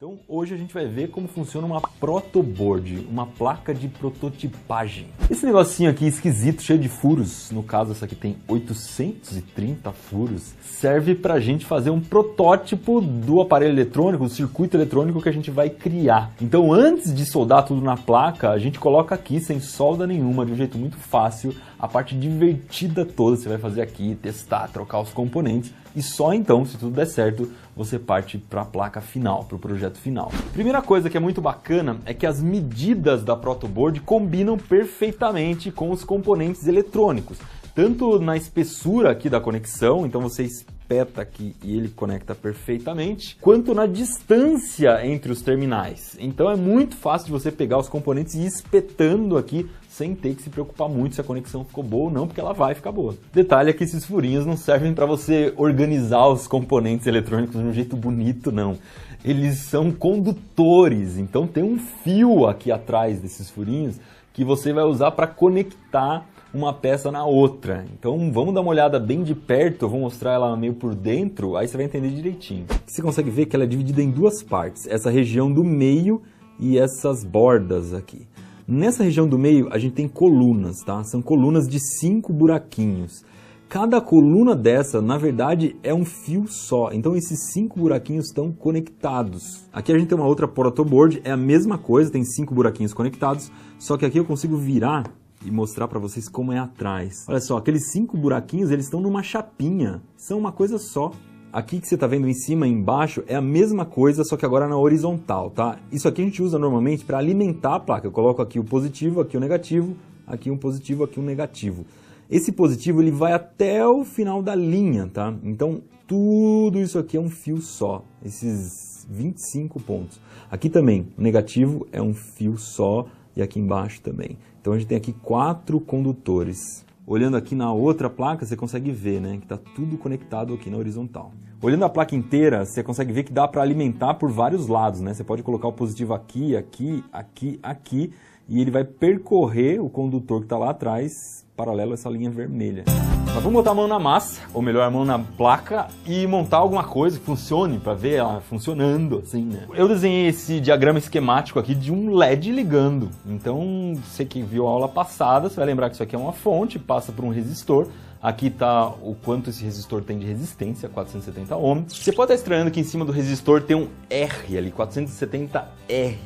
Então hoje a gente vai ver como funciona uma protoboard, uma placa de prototipagem. Esse negocinho aqui esquisito, cheio de furos, no caso essa aqui tem 830 furos, serve pra gente fazer um protótipo do aparelho eletrônico, do circuito eletrônico que a gente vai criar. Então antes de soldar tudo na placa, a gente coloca aqui sem solda nenhuma, de um jeito muito fácil, a parte divertida toda você vai fazer aqui, testar, trocar os componentes e só então, se tudo der certo, você parte para a placa final, para o projeto final. Primeira coisa que é muito bacana é que as medidas da protoboard combinam perfeitamente com os componentes eletrônicos, tanto na espessura aqui da conexão, então você espeta aqui e ele conecta perfeitamente, quanto na distância entre os terminais. Então é muito fácil de você pegar os componentes e ir espetando aqui sem ter que se preocupar muito se a conexão ficou boa ou não, porque ela vai ficar boa. Detalhe é que esses furinhos não servem para você organizar os componentes eletrônicos de um jeito bonito, não. Eles são condutores, então tem um fio aqui atrás desses furinhos que você vai usar para conectar uma peça na outra. Então vamos dar uma olhada bem de perto, eu vou mostrar ela meio por dentro, aí você vai entender direitinho. Você consegue ver que ela é dividida em duas partes, essa região do meio e essas bordas aqui. Nessa região do meio a gente tem colunas, tá? São colunas de 5 buraquinhos. Cada coluna dessa, na verdade, é um fio só. Então esses 5 buraquinhos estão conectados. Aqui a gente tem uma outra protoboard, é a mesma coisa, tem 5 buraquinhos conectados, só que aqui eu consigo virar e mostrar para vocês como é atrás. Olha só, aqueles 5 buraquinhos, eles estão numa chapinha, são uma coisa só. Aqui que você está vendo em cima e embaixo é a mesma coisa, só que agora na horizontal, tá? Isso aqui a gente usa normalmente para alimentar a placa. Eu coloco aqui o positivo, aqui o negativo, aqui um positivo, aqui um negativo. Esse positivo ele vai até o final da linha, tá? Então tudo isso aqui é um fio só, esses 25 pontos. Aqui também, o negativo é um fio só e aqui embaixo também. Então a gente tem aqui 4 condutores. Olhando aqui na outra placa, você consegue ver, né, que está tudo conectado aqui na horizontal. Olhando a placa inteira, você consegue ver que dá para alimentar por vários lados, né? Você pode colocar o positivo aqui, aqui, aqui, aqui, e ele vai percorrer o condutor que está lá atrás, paralelo a essa linha vermelha. Mas vamos botar a mão na massa, ou melhor, a mão na placa, e montar alguma coisa que funcione, para ver ela funcionando, assim, né? Eu desenhei esse diagrama esquemático aqui de um LED ligando. Então, você que viu a aula passada, você vai lembrar que isso aqui é uma fonte, passa por um resistor. Aqui está o quanto esse resistor tem de resistência, 470 ohms. Você pode estar estranhando que em cima do resistor tem um R ali, 470R.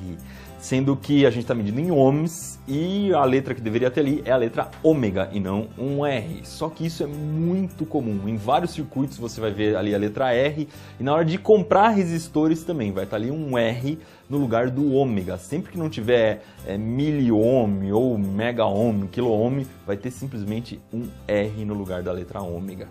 Sendo que a gente está medindo em ohms e a letra que deveria ter ali é a letra ômega e não um R. Só que isso é muito comum. Em vários circuitos você vai ver ali a letra R e na hora de comprar resistores também vai estar ali um R no lugar do ômega. Sempre que não tiver miliohm ou mega ohm, quilo ohm, vai ter simplesmente um R no lugar da letra ômega.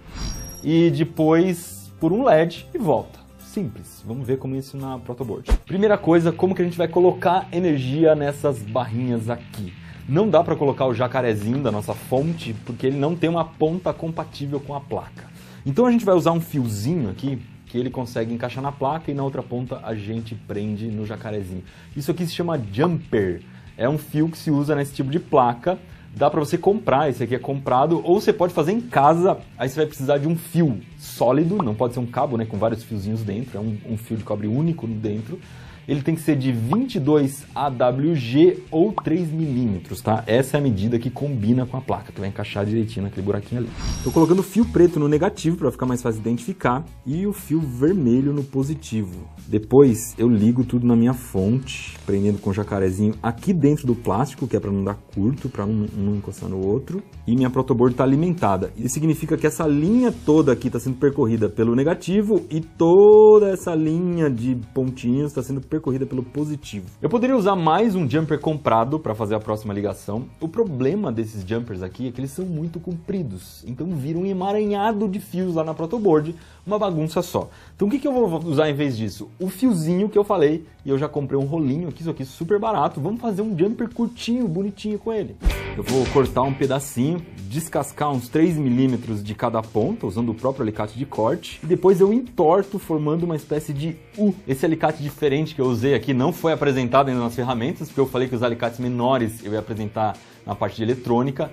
E depois por um LED e volta. Simples. Vamos ver como isso na protoboard. Primeira coisa, como que a gente vai colocar energia nessas barrinhas aqui. Não dá para colocar o jacarezinho da nossa fonte, porque ele não tem uma ponta compatível com a placa. Então a gente vai usar um fiozinho aqui, que ele consegue encaixar na placa e na outra ponta a gente prende no jacarezinho. Isso aqui se chama jumper. É um fio que se usa nesse tipo de placa. Dá para você comprar, esse aqui é comprado, ou você pode fazer em casa, aí você vai precisar de um fio sólido, não pode ser um cabo, né, com vários fiozinhos dentro, é um fio de cobre único dentro. Ele tem que ser de 22 AWG ou 3 milímetros, tá? Essa é a medida que combina com a placa, que vai encaixar direitinho naquele buraquinho ali. Estou colocando o fio preto no negativo para ficar mais fácil de identificar e o fio vermelho no positivo. Depois eu ligo tudo na minha fonte, prendendo com o jacarezinho aqui dentro do plástico, que é para não dar curto, para um encostar no outro. E minha protoboard está alimentada. Isso significa que essa linha toda aqui está sendo percorrida pelo negativo e toda essa linha de pontinhos está sendo percorrida pelo positivo. Eu poderia usar mais um jumper comprado para fazer a próxima ligação. O problema desses jumpers aqui é que eles são muito compridos, então vira um emaranhado de fios lá na protoboard, uma bagunça só. Então o que eu vou usar em vez disso? O fiozinho que eu falei, e eu já comprei um rolinho aqui, isso aqui super barato. Vamos fazer um jumper curtinho, bonitinho com ele. Eu vou cortar um pedacinho, descascar uns 3 milímetros de cada ponta, usando o próprio alicate de corte, e depois eu entorto formando uma espécie de U. Esse alicate diferente que eu usei aqui não foi apresentado ainda nas ferramentas, porque eu falei que os alicates menores eu ia apresentar na parte de eletrônica.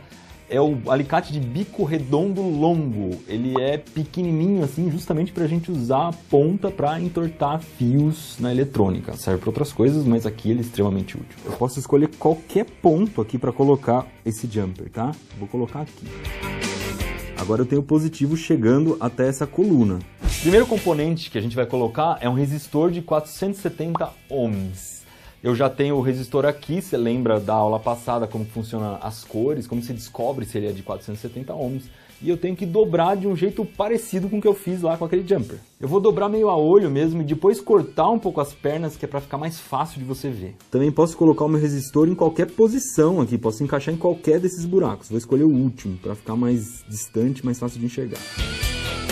é o alicate de bico redondo longo. Ele é pequenininho assim, justamente para a gente usar a ponta para entortar fios na eletrônica. Serve para outras coisas, mas aqui ele é extremamente útil. Eu posso escolher qualquer ponto aqui para colocar esse jumper, tá? Vou colocar aqui. Agora eu tenho o positivo chegando até essa coluna. O primeiro componente que a gente vai colocar é um resistor de 470 ohms. Eu já tenho o resistor aqui, você lembra da aula passada como funciona as cores, como se descobre se ele é de 470 ohms. E eu tenho que dobrar de um jeito parecido com o que eu fiz lá com aquele jumper. Eu vou dobrar meio a olho mesmo e depois cortar um pouco as pernas, que é para ficar mais fácil de você ver. Também posso colocar o meu resistor em qualquer posição aqui, posso encaixar em qualquer desses buracos. Vou escolher o último para ficar mais distante, mais fácil de enxergar.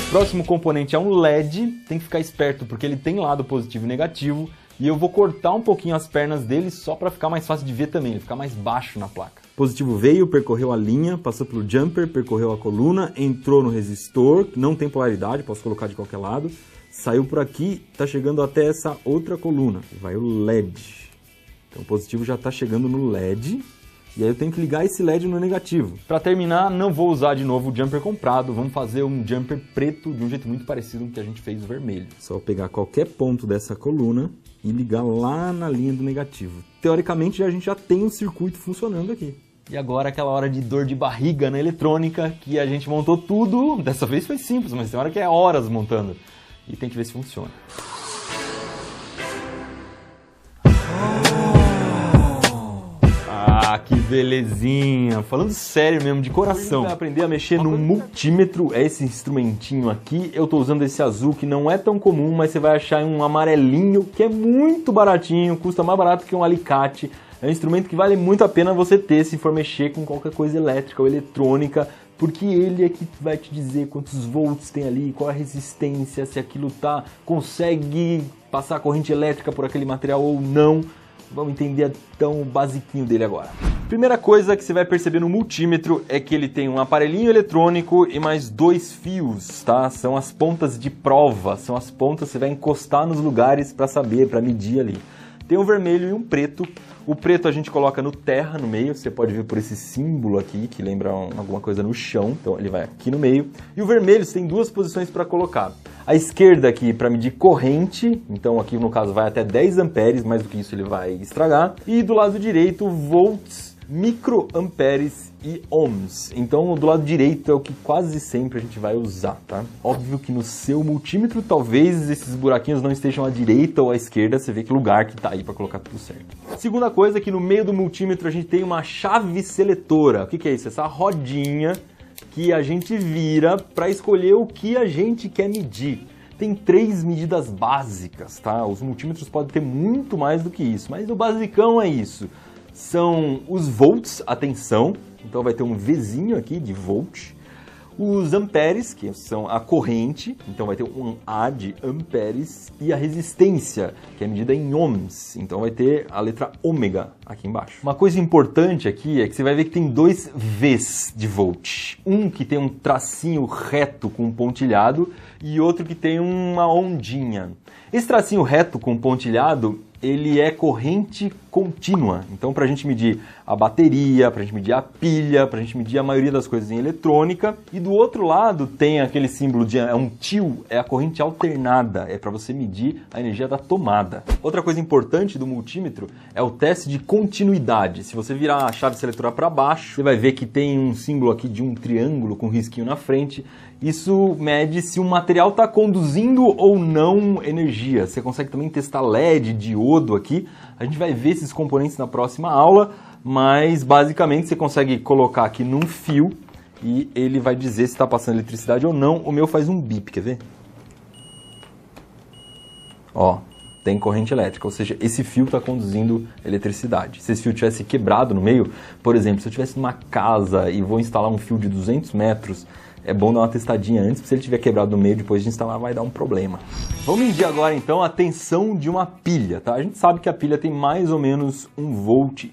O próximo componente é um LED, tem que ficar esperto porque ele tem lado positivo e negativo. E eu vou cortar um pouquinho as pernas dele só para ficar mais fácil de ver também, ele ficar mais baixo na placa. Positivo veio, percorreu a linha, passou pelo jumper, percorreu a coluna, entrou no resistor, não tem polaridade, posso colocar de qualquer lado. Saiu por aqui, está chegando até essa outra coluna, vai o LED. Então o positivo já está chegando no LED. E aí eu tenho que ligar esse LED no negativo. Para terminar, não vou usar de novo o jumper comprado, vamos fazer um jumper preto de um jeito muito parecido com o que a gente fez o vermelho. Só pegar qualquer ponto dessa coluna e ligar lá na linha do negativo. Teoricamente a gente já tem um circuito funcionando aqui. E agora aquela hora de dor de barriga na eletrônica, que a gente montou tudo, dessa vez foi simples, mas tem hora que é horas montando. E tem que ver se funciona. Ah, que belezinha! Falando sério mesmo, de coração. Vai aprender a mexer no multímetro, é esse instrumentinho aqui. Eu tô usando esse azul que não é tão comum, mas você vai achar um amarelinho que é muito baratinho, custa mais barato que um alicate. É um instrumento que vale muito a pena você ter se for mexer com qualquer coisa elétrica ou eletrônica, porque ele é que vai te dizer quantos volts tem ali, qual a resistência, se aquilo consegue passar corrente elétrica por aquele material ou não. Vamos entender então o basiquinho dele agora. Primeira coisa que você vai perceber no multímetro é que ele tem um aparelhinho eletrônico e mais 2 fios, tá? São as pontas de prova, são as pontas que você vai encostar nos lugares para saber, para medir ali. Tem um vermelho e um preto. O preto a gente coloca no terra, no meio, você pode ver por esse símbolo aqui, que lembra alguma coisa no chão, então ele vai aqui no meio. E o vermelho você tem 2 posições para colocar. A esquerda aqui para medir corrente, então aqui no caso vai até 10 amperes, mais do que isso ele vai estragar. E do lado direito, volts, microamperes e ohms. Então do lado direito é o que quase sempre a gente vai usar, tá? Óbvio que no seu multímetro talvez esses buraquinhos não estejam à direita ou à esquerda, você vê que lugar que tá aí para colocar tudo certo. Segunda coisa, que no meio do multímetro a gente tem uma chave seletora. O que é isso? Essa rodinha que a gente vira para escolher o que a gente quer medir. Tem 3 medidas básicas, tá? Os multímetros podem ter muito mais do que isso, mas o basicão é isso. São os volts, a tensão, então vai ter um Vzinho aqui de volt. Os amperes, que são a corrente, então vai ter um A de amperes. E a resistência, que é medida em ohms, então vai ter a letra ômega aqui embaixo. Uma coisa importante aqui é que você vai ver que tem 2 Vs de volt. Um que tem um tracinho reto com um pontilhado e outro que tem uma ondinha. Esse tracinho reto com pontilhado, ele é corrente contínua. Então, para a gente medir a bateria, para a gente medir a pilha, para a gente medir a maioria das coisas em eletrônica. E do outro lado tem aquele símbolo de um tio, é a corrente alternada. É para você medir a energia da tomada. Outra coisa importante do multímetro é o teste de continuidade. Se você virar a chave seletora para baixo, você vai ver que tem um símbolo aqui de um triângulo com um risquinho na frente. Isso mede se o material está conduzindo ou não energia. Você consegue também testar LED, diodo aqui. A gente vai ver esses componentes na próxima aula, mas basicamente você consegue colocar aqui num fio e ele vai dizer se está passando eletricidade ou não. O meu faz um bip, quer ver? Ó, tem corrente elétrica, ou seja, esse fio está conduzindo eletricidade. Se esse fio tivesse quebrado no meio, por exemplo, se eu estivesse numa casa e vou instalar um fio de 200 metros, é bom dar uma testadinha antes, porque se ele tiver quebrado no meio, depois de instalar vai dar um problema. Vamos medir agora então a tensão de uma pilha, tá? A gente sabe que a pilha tem mais ou menos 1,5 volt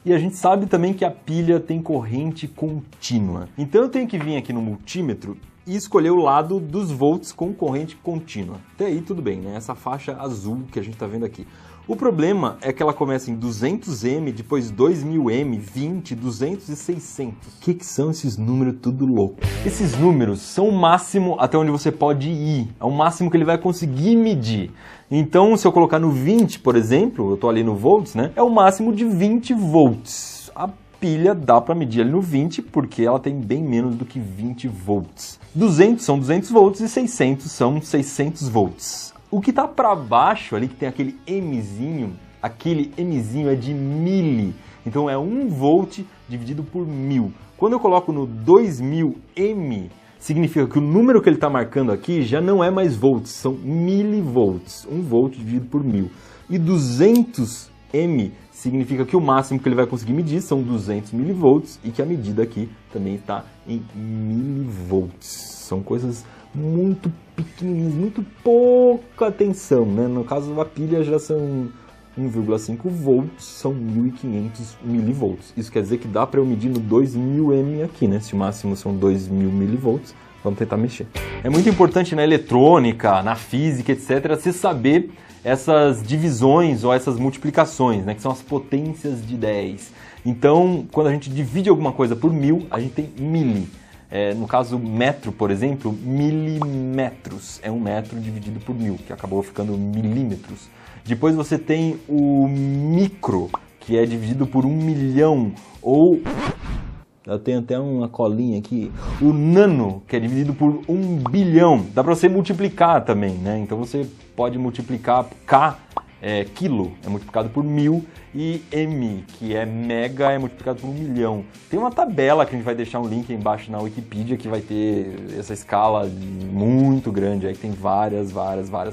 e a gente sabe também que a pilha tem corrente contínua. Então eu tenho que vir aqui no multímetro e escolher o lado dos volts com corrente contínua. Até aí tudo bem, né? Essa faixa azul que a gente está vendo aqui. O problema é que ela começa em 200M, depois 2000M, 20, 200 e 600. O que são esses números tudo louco? Esses números são o máximo até onde você pode ir. É o máximo que ele vai conseguir medir. Então, se eu colocar no 20, por exemplo, eu estou ali no volts, né? É o máximo de 20 volts. A pilha dá para medir ali no 20, porque ela tem bem menos do que 20 volts. 200 são 200 volts e 600 são 600 volts. O que está para baixo ali, que tem aquele Mzinho é de mili. Então é 1 volt dividido por 1000. Quando eu coloco no 2000M, significa que o número que ele está marcando aqui já não é mais volts, são milivolts. 1 volt dividido por 1000. E 200M significa que o máximo que ele vai conseguir medir são 200 milivolts e que a medida aqui também está em milivolts. São coisas muito pequenininhas, muito pouca tensão, né? No caso da pilha já são 1,5 volts, são 1500 milivolts. Isso quer dizer que dá para eu medir no 2000M aqui, né? Se o máximo são 2000 milivolts, vamos tentar mexer. É muito importante na eletrônica, na física, etc., você saber essas divisões ou essas multiplicações, né? Que são as potências de 10. Então, quando a gente divide alguma coisa por 1000, a gente tem mili. No caso, metro, por exemplo, milímetros. É 1 metro dividido por 1000, que acabou ficando milímetros. Depois você tem o micro, que é dividido por 1 milhão, ou... Eu tenho até uma colinha aqui. O nano, que é dividido por 1 bilhão. Dá para você multiplicar também, né? Então você pode multiplicar K, quilo, é multiplicado por 1000. E M, que é mega, é multiplicado por 1 milhão. Tem uma tabela que a gente vai deixar um link aí embaixo na Wikipedia que vai ter essa escala muito grande. Aí tem várias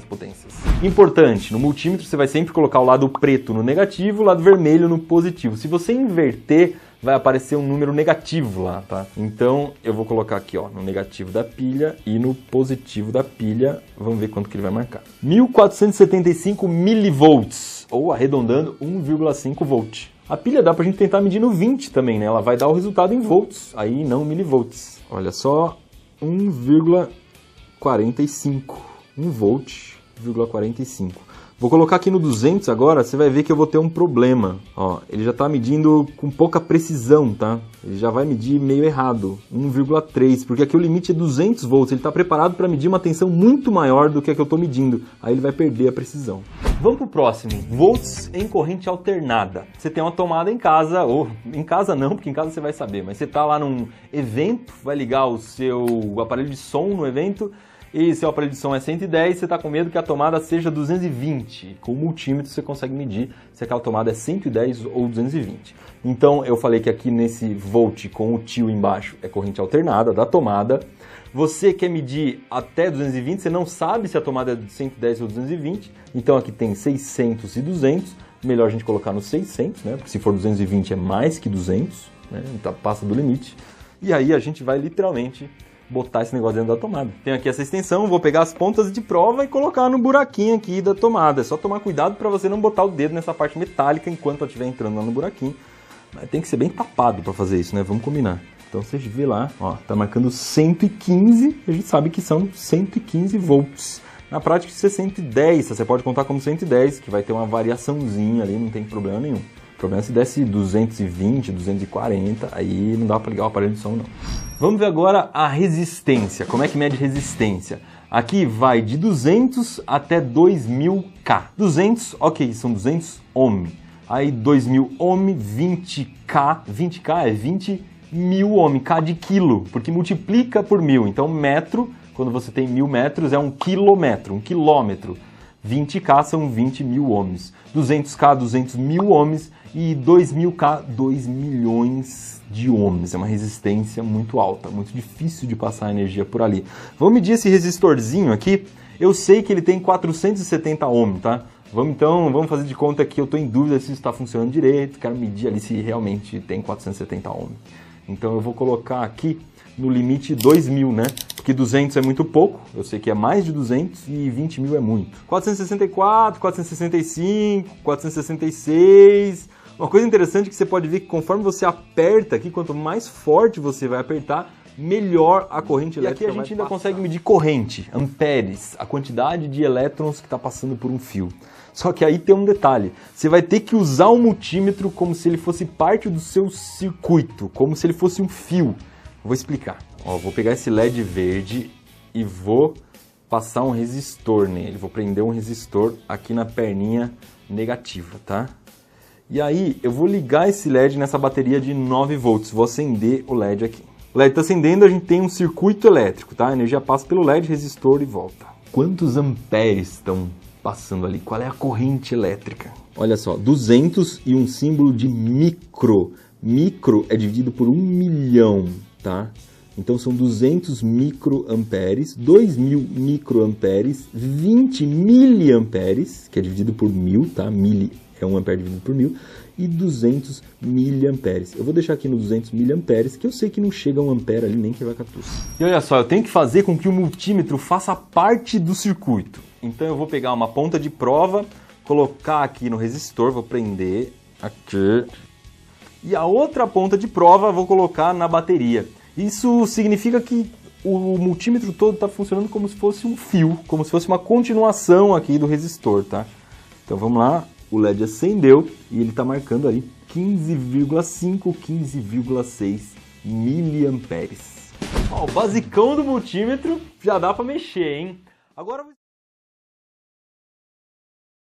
potências. Importante, no multímetro você vai sempre colocar o lado preto no negativo, o lado vermelho no positivo. Se você inverter, vai aparecer um número negativo lá, tá? Então eu vou colocar aqui, ó, no negativo da pilha e no positivo da pilha. Vamos ver quanto que ele vai marcar. 1475 milivolts, ou arredondando 1,5 volt. A pilha dá pra gente tentar medir no 20 também, né? Ela vai dar o resultado em volts, aí não milivolts. Olha só, 1,45. 1 volt, 0,45. Vou colocar aqui no 200 agora, você vai ver que eu vou ter um problema. Ó, ele já está medindo com pouca precisão, tá? Ele já vai medir meio errado, 1,3, porque aqui o limite é 200 volts. Ele está preparado para medir uma tensão muito maior do que a que eu estou medindo. Aí ele vai perder a precisão. Vamos para o próximo, volts em corrente alternada. Você tem uma tomada em casa, ou em casa não, porque em casa você vai saber, mas você está lá num evento, vai ligar o seu aparelho de som no evento, e seu aparelho de som é 110, você está com medo que a tomada seja 220. Com o multímetro você consegue medir se aquela tomada é 110 ou 220. Então eu falei que aqui nesse volt com o tio embaixo é corrente alternada da tomada. Você quer medir até 220, você não sabe se a tomada é de 110 ou 220. Então aqui tem 600 e 200. Melhor a gente colocar no 600, né? Porque se for 220 é mais que 200, né? Então passa do limite. E aí a gente vai literalmente botar esse negócio dentro da tomada. Tenho aqui essa extensão, vou pegar as pontas de prova e colocar no buraquinho aqui da tomada. É só tomar cuidado para você não botar o dedo nessa parte metálica enquanto ela estiver entrando lá no buraquinho. Mas tem que ser bem tapado para fazer isso, né? Vamos combinar. Então você vê lá, ó, tá marcando 115, a gente sabe que são 115 volts. Na prática isso é 110, você pode contar como 110, que vai ter uma variaçãozinha ali, não tem problema nenhum. O problema é se desse 220, 240, aí não dá para ligar o aparelho de som, não. Vamos ver agora a resistência. Como é que mede resistência? Aqui vai de 200 até 2000K. 200, ok, são 200 ohm. Aí 2000 ohm, 20K. 20K é 20 mil ohm, K de quilo, porque multiplica por 1000. Então metro, quando você tem 1000 metros, é um quilômetro, um quilômetro. 20K são 20 mil ohms. 200K, 200 mil ohms. E 2000K, 2 milhões de ohms. É uma resistência muito alta, muito difícil de passar a energia por ali. Vamos medir esse resistorzinho aqui. Eu sei que ele tem 470 ohms, tá? Vamos fazer de conta que eu estou em dúvida se isso está funcionando direito. Quero medir ali se realmente tem 470 ohms. Então eu vou colocar aqui no limite 2000, né? Porque 200 é muito pouco, eu sei que é mais de 200 e 20 mil é muito. 464, 465, 466... Uma coisa interessante é que você pode ver que conforme você aperta aqui, quanto mais forte você vai apertar, melhor a corrente elétrica. E aqui a gente ainda consegue medir corrente, amperes, a quantidade de elétrons que está passando por um fio. Só que aí tem um detalhe, você vai ter que usar o multímetro como se ele fosse parte do seu circuito, como se ele fosse um fio. Vou explicar. Ó, vou pegar esse LED verde e vou passar um resistor nele. Vou prender um resistor aqui na perninha negativa, tá? E aí eu vou ligar esse LED nessa bateria de 9 volts. Vou acender o LED aqui. O LED está acendendo, a gente tem um circuito elétrico, tá? A energia passa pelo LED, resistor e volta. Quantos amperes estão passando ali? Qual é a corrente elétrica? Olha só, 200 e um símbolo de micro. Micro é dividido por 1 milhão, tá? Então são 200 microamperes, 2.000 microamperes, 20 miliamperes, que é dividido por 1.000, tá? Mili é 1 ampere dividido por 1.000, e 200 miliamperes. Eu vou deixar aqui no 200 miliamperes, que eu sei que não chega a 1 ampere ali, nem que vai catus. E olha só, eu tenho que fazer com que o multímetro faça parte do circuito. Então eu vou pegar uma ponta de prova, colocar aqui no resistor, vou prender aqui, e a outra ponta de prova vou colocar na bateria. Isso significa que o multímetro todo está funcionando como se fosse um fio, como se fosse uma continuação aqui do resistor, tá? Então vamos lá, o LED acendeu e ele está marcando ali 15,5, 15,6 miliamperes. Ó, o basicão do multímetro já dá para mexer, hein? Agora